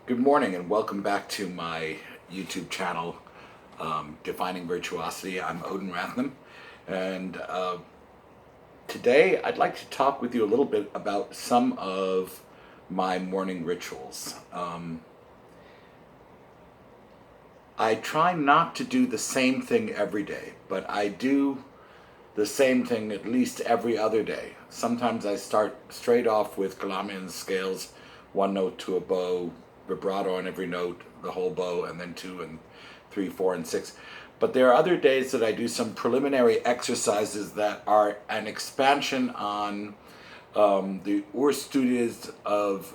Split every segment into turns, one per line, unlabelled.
Good morning and welcome back to my YouTube channel, Defining Virtuosity. I'm Odin Rathnam, and today I'd like to talk with you a little bit about some of my morning rituals. I try not to do the same thing every day, but I do the same thing at least every other day. Sometimes I start straight off with Galamian scales, one note to a bow, vibrato on every note, the whole bow, and then 2 and 3, 4, and 6. But there are other days that I do some preliminary exercises that are an expansion on the Urstudies of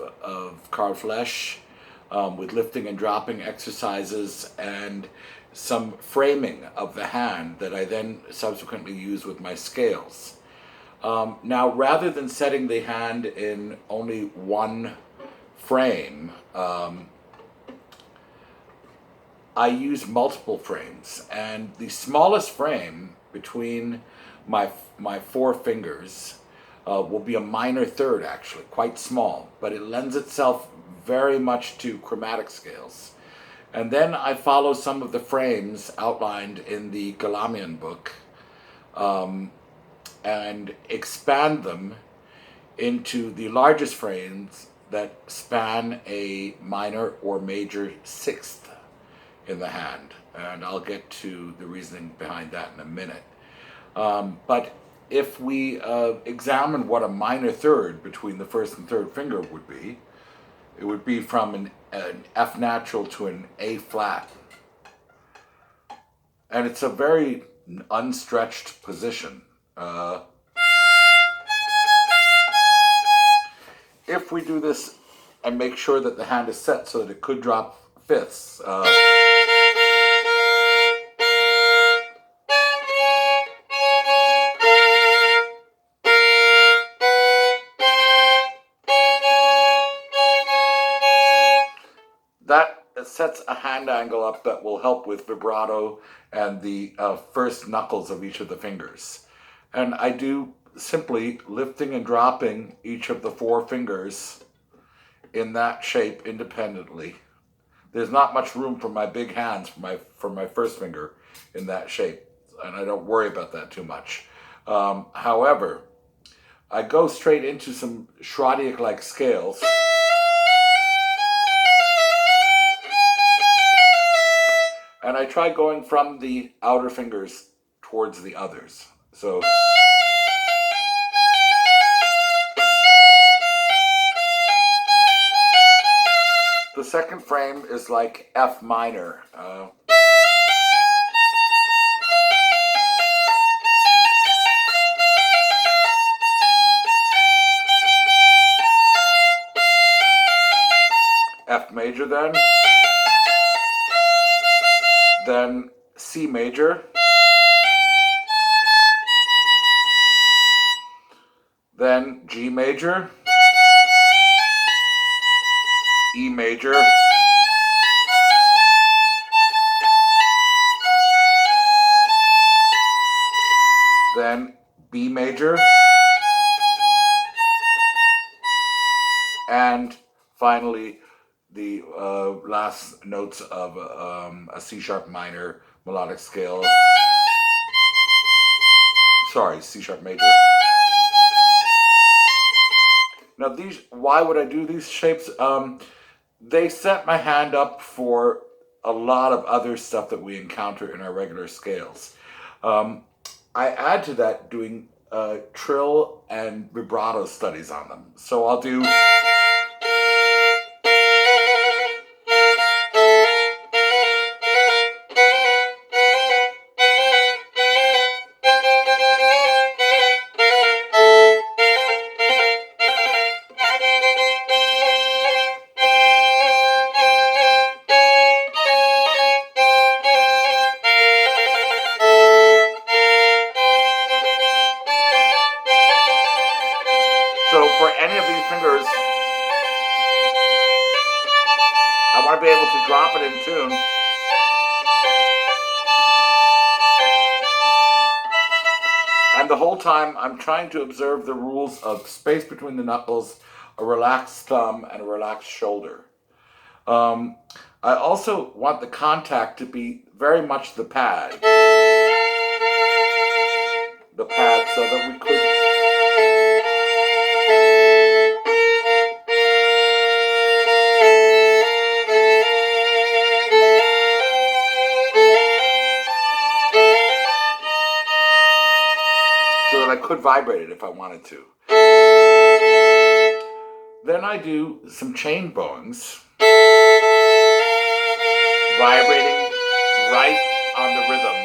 Karl Flesch, with lifting and dropping exercises and some framing of the hand that I then subsequently use with my scales. Now, rather than setting the hand in only one frame, I use multiple frames, and the smallest frame between my 4 fingers will be a minor third, actually, quite small, but it lends itself very much to chromatic scales. And then I follow some of the frames outlined in the Galamian book and expand them into the largest frames that span a minor or major sixth in the hand. And I'll get to the reasoning behind that in a minute. But if we examine what a minor third between the first and third finger would be, it would be from an F natural to an A flat. And it's a very unstretched position. If we do this and make sure that the hand is set so that it could drop fifths, that sets a hand angle up that will help with vibrato and the first knuckles of each of the fingers. And I do simply lifting and dropping each of the 4 fingers in that shape independently. There's not much room for my big hands for my first finger in that shape, and I don't worry about that too much. However, I go straight into some Schrodiak-like scales. And I try going from the outer fingers towards the others. So the second frame is like F minor. F major then C major, then G major, E major, then B major, and finally the last notes of a C sharp minor melodic scale. Sorry, C sharp major. Now why would I do these shapes? They set my hand up for a lot of other stuff that we encounter in our regular scales. I add to that doing trill and vibrato studies on them. So I'll do for any of these fingers, I want to be able to drop it in tune. And the whole time I'm trying to observe the rules of space between the knuckles, a relaxed thumb, and a relaxed shoulder. Um, I also want the contact to be very much the pad. The pad, so that we could. So that I could vibrate it if I wanted to. Then I do some chain bowings, vibrating right on the rhythm.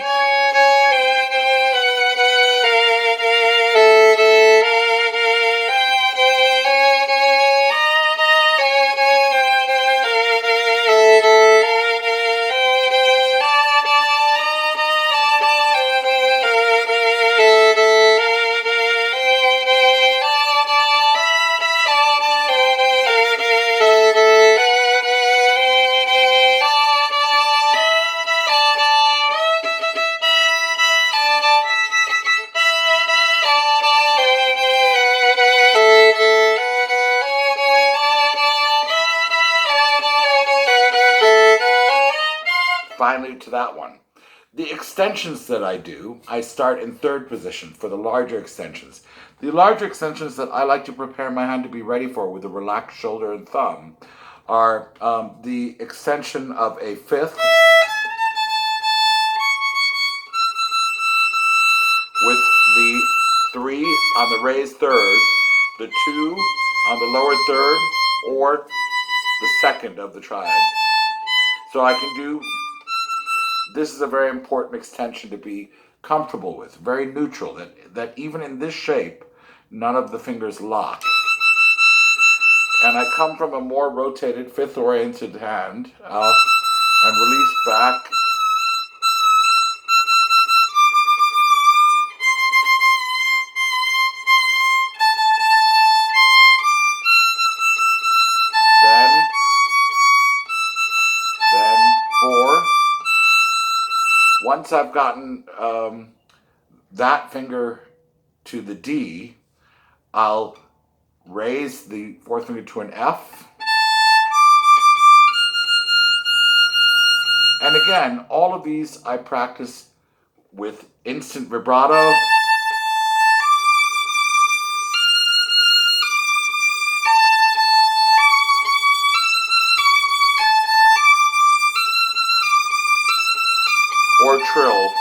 Finally to that one. The extensions that I do, I start in third position for the larger extensions. The larger extensions that I like to prepare my hand to be ready for with a relaxed shoulder and thumb are the extension of a fifth with the 3 on the raised third, the 2 on the lower third, or the second of the triad. So I can do. This is a very important extension to be comfortable with, very neutral, that even in this shape, none of the fingers lock. And I come from a more rotated, fifth-oriented hand and release back. Then 4. Once I've gotten that finger to the D, I'll raise the fourth finger to an F. And again, all of these I practice with instant vibrato. Or trill.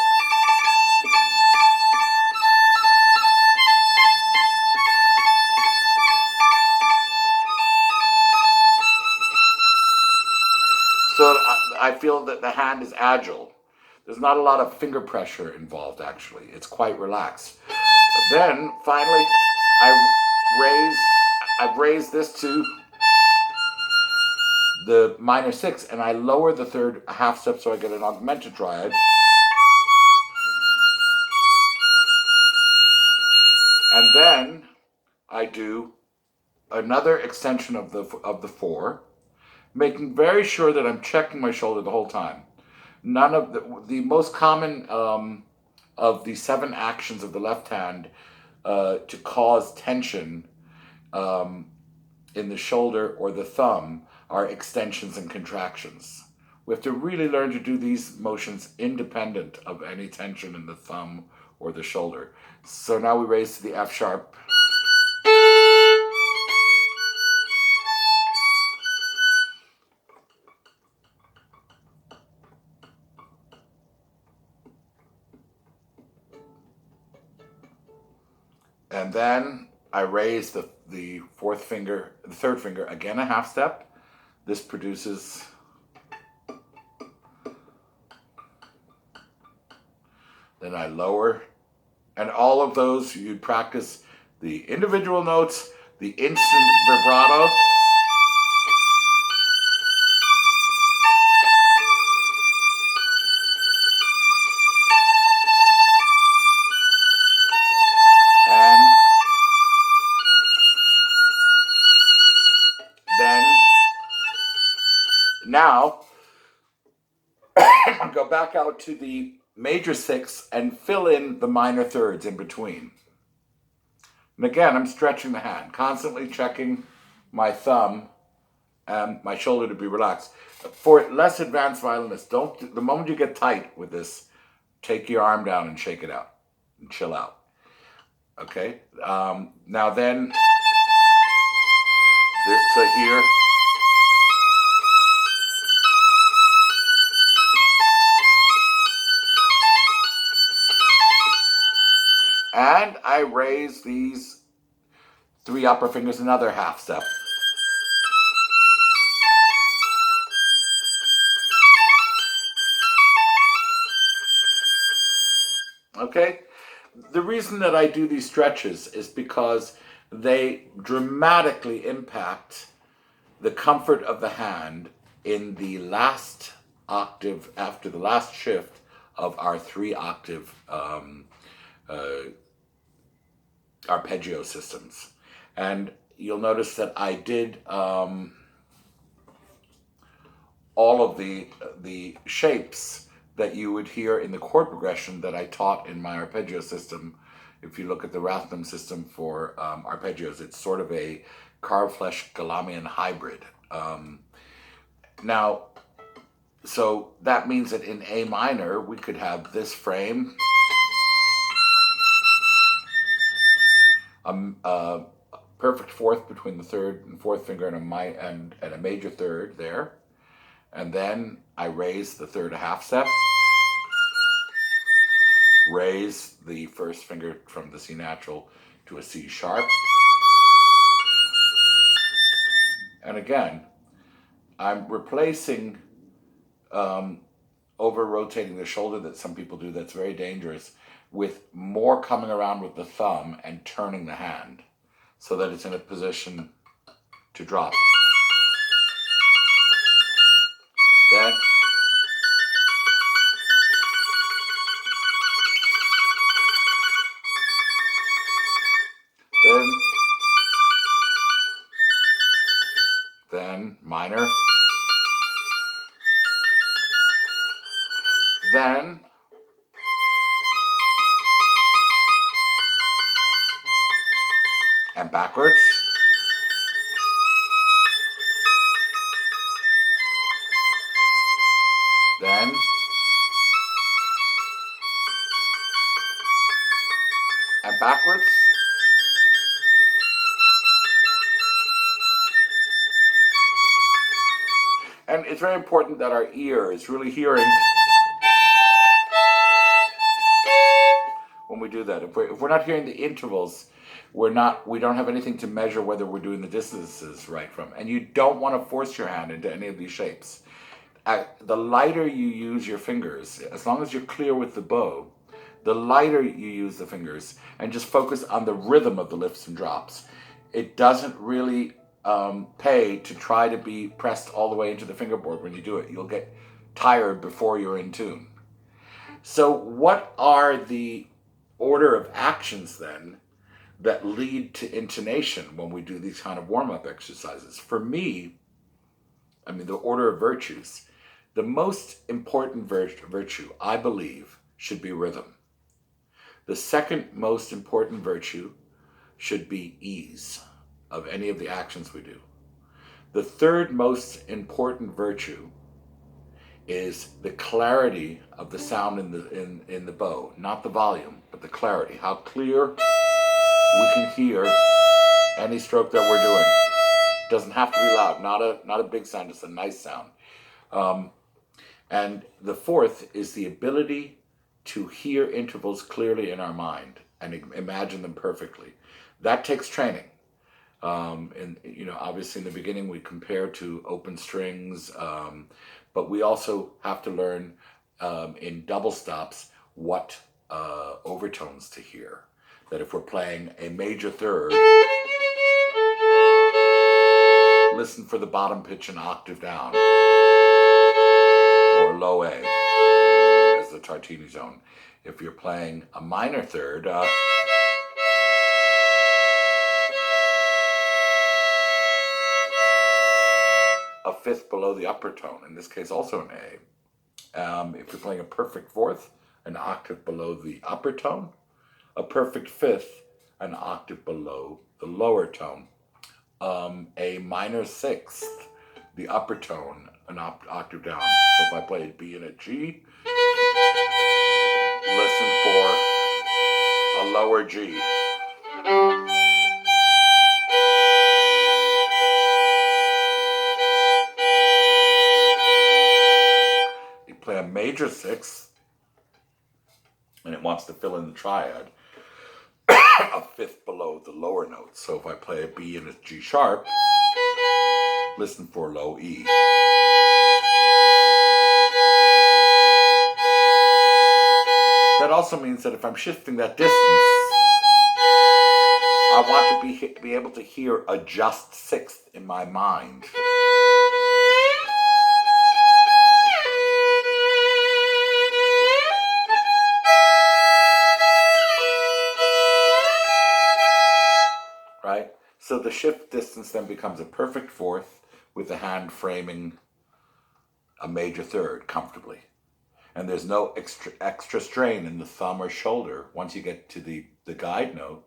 So I feel that the hand is agile. There's not a lot of finger pressure involved, actually. It's quite relaxed. But then, finally, I've raised this to the minor 6, and I lower the third a half step so I get an augmented triad. And then I do another extension of the 4, making very sure that I'm checking my shoulder the whole time. None of the most common of the 7 actions of the left hand to cause tension in the shoulder or the thumb are extensions and contractions. We have to really learn to do these motions independent of any tension in the thumb or the shoulder. So now we raise to the F sharp. And then I raise the third finger, again a half step. This produces then I lower, and all of those you practice the individual notes, the instant vibrato, and then now go back out to the major 6 and fill in the minor thirds in between. And again, I'm stretching the hand, constantly checking my thumb and my shoulder to be relaxed. For less advanced violinists, the moment you get tight with this, take your arm down and shake it out and chill out. Okay? Now then, this to here. And I raise these 3 upper fingers another half step. Okay? The reason that I do these stretches is because they dramatically impact the comfort of the hand in the last octave, after the last shift of our 3-octave arpeggio systems. And you'll notice that I did all of the shapes that you would hear in the chord progression that I taught in my arpeggio system. If you look at the Rathnam system for arpeggios, it's sort of a carved flesh Galamian hybrid. Now, so that means that in A minor, we could have this frame, a perfect fourth between the 3rd and 4th finger and a major 3rd there. And then I raise the 3rd a half step, raise the 1st finger from the C natural to a C sharp. And again, I'm replacing over rotating the shoulder that some people do, that's very dangerous, with more coming around with the thumb and turning the hand so that it's in a position to drop. Then minor, then and backwards, then and backwards, and it's very important that our ear is really hearing when we do that. If we're not hearing the intervals, we don't have anything to measure whether we're doing the distances right from. And you don't want to force your hand into any of these shapes. The lighter you use your fingers, as long as you're clear with the bow, the lighter you use the fingers and just focus on the rhythm of the lifts and drops. It doesn't really pay to try to be pressed all the way into the fingerboard when you do it. You'll get tired before you're in tune. So what are the order of actions then that lead to intonation when we do these kind of warm-up exercises? For me, I mean, the order of virtues, the most important virtue, I believe, should be rhythm. The second most important virtue should be ease of any of the actions we do. The third most important virtue is the clarity of the sound in the bow, not the volume, but the clarity, how clear we can hear any stroke that we're doing. It doesn't have to be loud, not a big sound, just a nice sound. And the fourth is the ability to hear intervals clearly in our mind and imagine them perfectly. That takes training. And obviously in the beginning we compare to open strings, but we also have to learn in double stops what overtones to hear. That if we're playing a major 3rd, listen for the bottom pitch an octave down, or low A as the Tartini zone. If you're playing a minor 3rd, a 5th below the upper tone, in this case also an A. If you're playing a perfect 4th, an octave below the upper tone, a perfect 5th, an octave below the lower tone. A minor 6th, the upper tone an octave down. So if I play a B and a G, listen for a lower G. You play a major sixth, and it wants to fill in the triad, a fifth below the lower notes. So if I play a B and a G sharp, listen for low E. That also means that if I'm shifting that distance, I want to be able to hear a just sixth in my mind. Right? So the shift distance then becomes a perfect fourth with the hand framing a major third comfortably. And there's no extra strain in the thumb or shoulder once you get to the guide note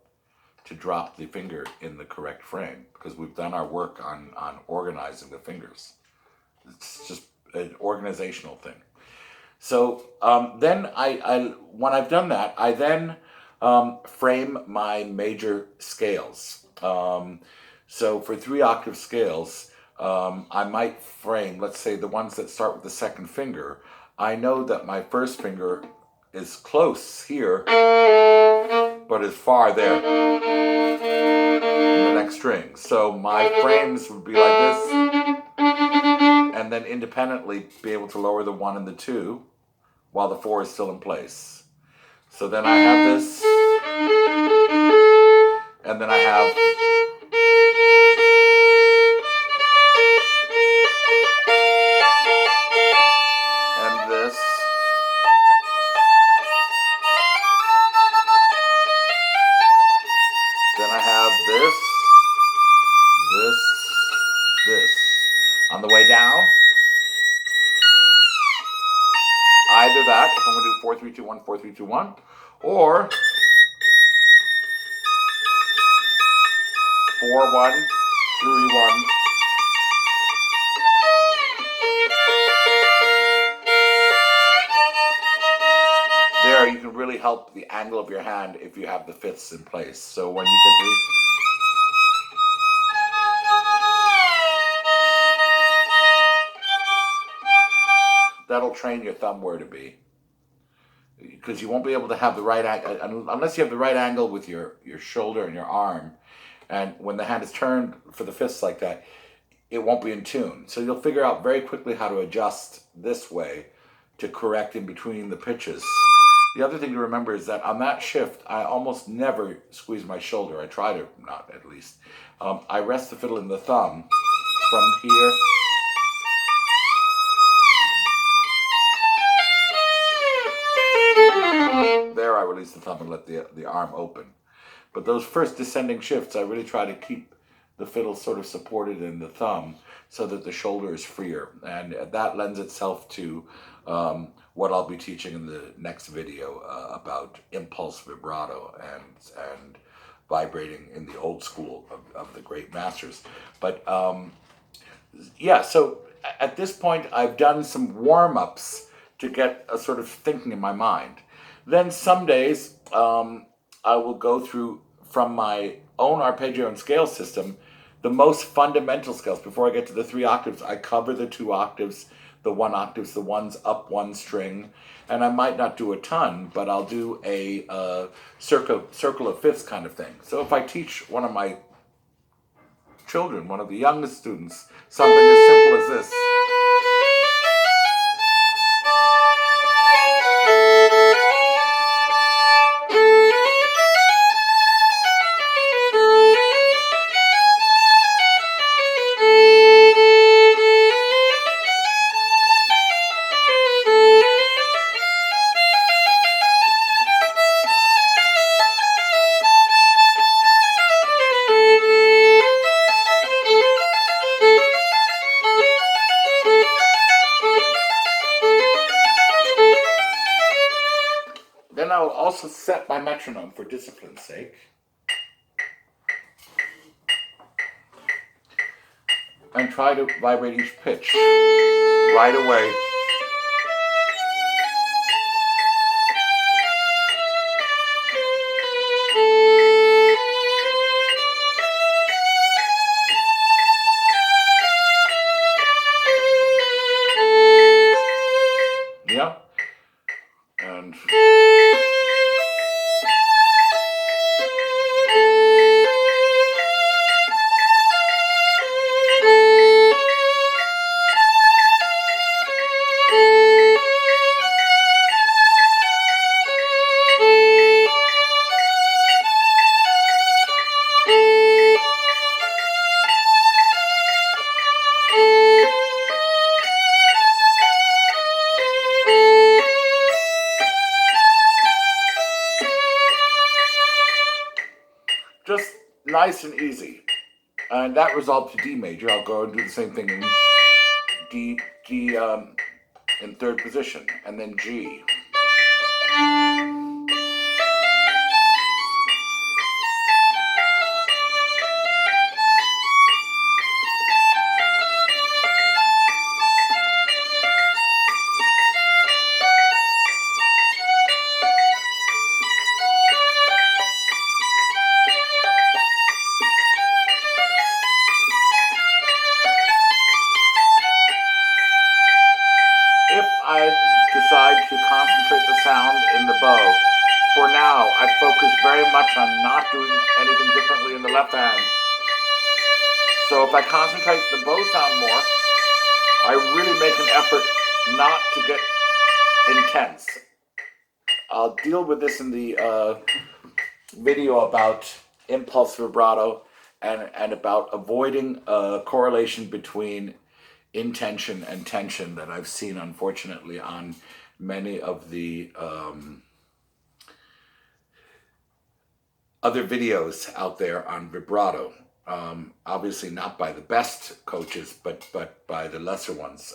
to drop the finger in the correct frame, because we've done our work on organizing the fingers. It's just an organizational thing. So then when I've done that, I then frame my major scales. So for 3 octave scales, I might frame, let's say the ones that start with the second finger. I know that my first finger is close here, but is far there in the next string. So my frames would be like this, and then independently be able to lower the 1 and the 2 while the 4 is still in place. So then I have this, and then I have this. Then I have this. On the way down, either that, if I'm going to do 4, 3, 2, 1, 4, 3, 2, 1, or 4, 1, 3, 1. There, you can really help the angle of your hand if you have the fifths in place. So when you get to that'll train your thumb where to be, because you won't be able to have the right angle unless you have the right angle with your shoulder and your arm. And when the hand is turned for the fifths like that, it won't be in tune. So you'll figure out very quickly how to adjust this way to correct in between the pitches. The other thing to remember is that on that shift, I almost never squeeze my shoulder. I try to not, at least. I rest the fiddle in the thumb from here. There I release the thumb and let the arm open. But those first descending shifts, I really try to keep the fiddle sort of supported in the thumb so that the shoulder is freer. And that lends itself to what I'll be teaching in the next video about impulse vibrato and vibrating in the old school of the great masters. But yeah, so at this point I've done some warm-ups to get a sort of thinking in my mind. Then some days I will go through from my own arpeggio and scale system the most fundamental scales. Before I get to the 3 octaves, I cover the 2 octaves, the 1 octaves, the ones up 1 string, and I might not do a ton, but I'll do a circle of fifths kind of thing. So if I teach one of my children, one of the youngest students, something as simple as this, then I'll also set my metronome for discipline's sake. and try to vibrate each pitch right away. Yeah, and just nice and easy. And that resolved to D major. I'll go and do the same thing in D in third position, and then G. If I decide to concentrate the sound in the bow, for now I focus very much on not doing anything differently in the left hand. So if I concentrate the bow sound more, I really make an effort not to get intense. I'll deal with this in the video about impulse vibrato and about avoiding a correlation between intention and tension that I've seen, unfortunately, on many of the other videos out there on vibrato. Obviously not by the best coaches, but by the lesser ones.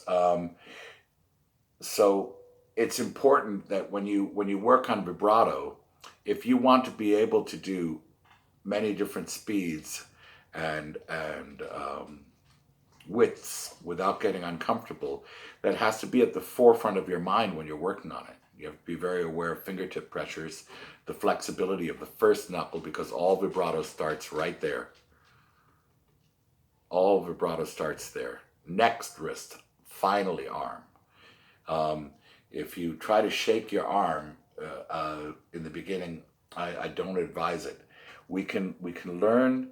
So it's important that when you work on vibrato, if you want to be able to do many different speeds and widths without getting uncomfortable, that has to be at the forefront of your mind when you're working on it. You have to be very aware of fingertip pressures, the flexibility of the first knuckle, because all vibrato starts right there. All vibrato starts there. Next wrist, finally arm. If you try to shake your arm in the beginning, I don't advise it. We can learn,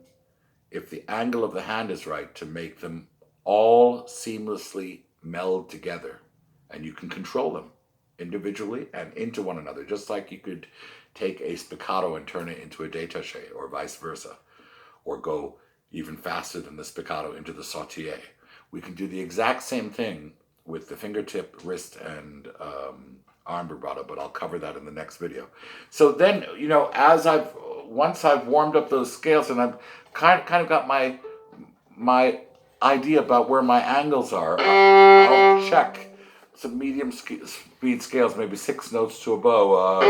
if the angle of the hand is right, to make them all seamlessly meld together, and you can control them individually and into one another, just like you could take a spiccato and turn it into a détaché, or vice versa, or go even faster than the spiccato into the sautier. We can do the exact same thing with the fingertip, wrist, and arm vibrato, but I'll cover that in the next video. So then, once I've warmed up those scales and I've kind of got my idea about where my angles are, I'll check some medium speed scales, maybe 6 notes to a bow.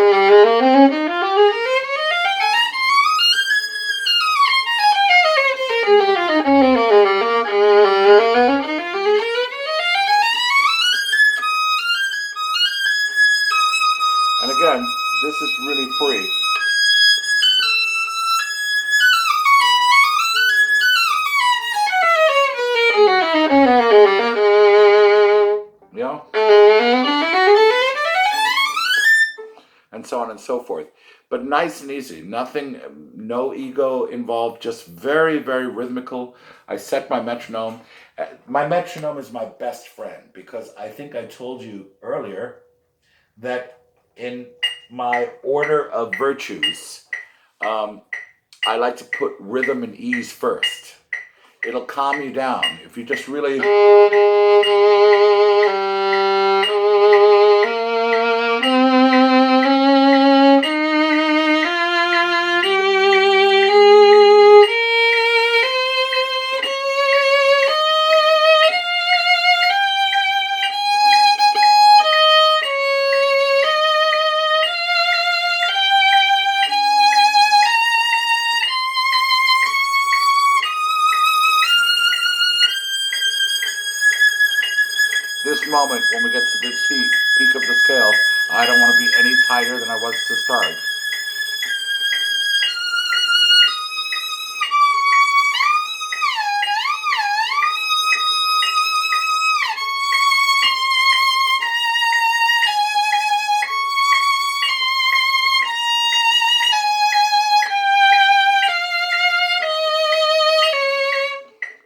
And again, this is really free. Yeah, and so on and so forth. But nice and easy, nothing, no ego involved, just very, very rhythmical. I set my metronome. My metronome is my best friend, because I think I told you earlier that in my order of virtues, I like to put rhythm and ease first. It'll calm you down if you just really... this moment, when we get to the peak of the scale, I don't want to be any tighter than I was to start.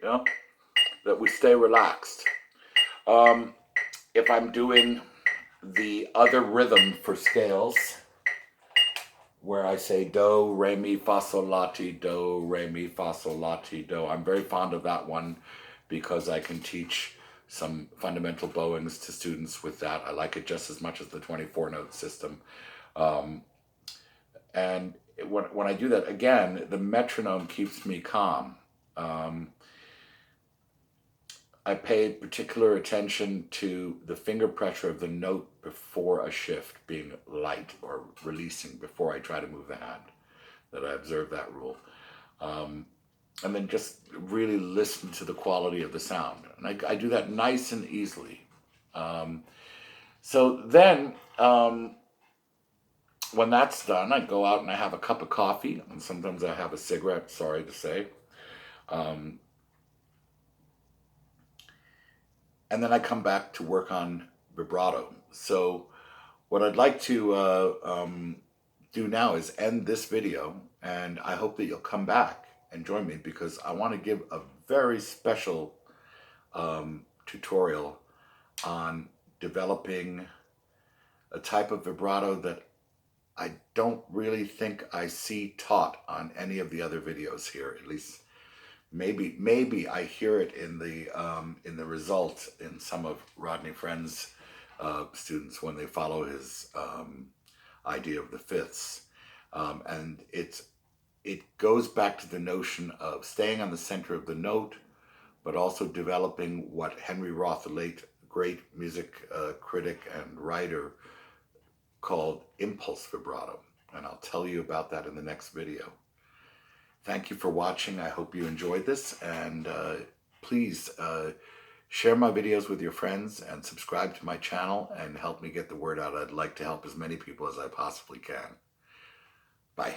Yeah, that we stay relaxed. If I'm doing the other rhythm for scales, where I say do, re, mi, fa, sol, la, ti, do, re, mi, fa, sol, la, ti, do. I'm very fond of that one because I can teach some fundamental bowings to students with that. I like it just as much as the 24-note system. And when I do that, again, the metronome keeps me calm. I paid particular attention to the finger pressure of the note before a shift, being light or releasing before I try to move the hand, that I observe that rule. And then just really listen to the quality of the sound. And I do that nice and easily. So then, when that's done, I go out and I have a cup of coffee, and sometimes I have a cigarette, sorry to say. And then I come back to work on vibrato. So what I'd like to do now is end this video, and I hope that you'll come back and join me, because I want to give a very special tutorial on developing a type of vibrato that I don't really think I see taught on any of the other videos here. At least maybe I hear it in the results in some of Rodney Friend's students when they follow his idea of the fifths, and it goes back to the notion of staying on the center of the note, but also developing what Henry Roth, the late great music critic and writer, called impulse vibrato. And I'll tell you about that in the next video. Thank you for watching. I hope you enjoyed this, and please share my videos with your friends and subscribe to my channel and help me get the word out. I'd like to help as many people as I possibly can. Bye.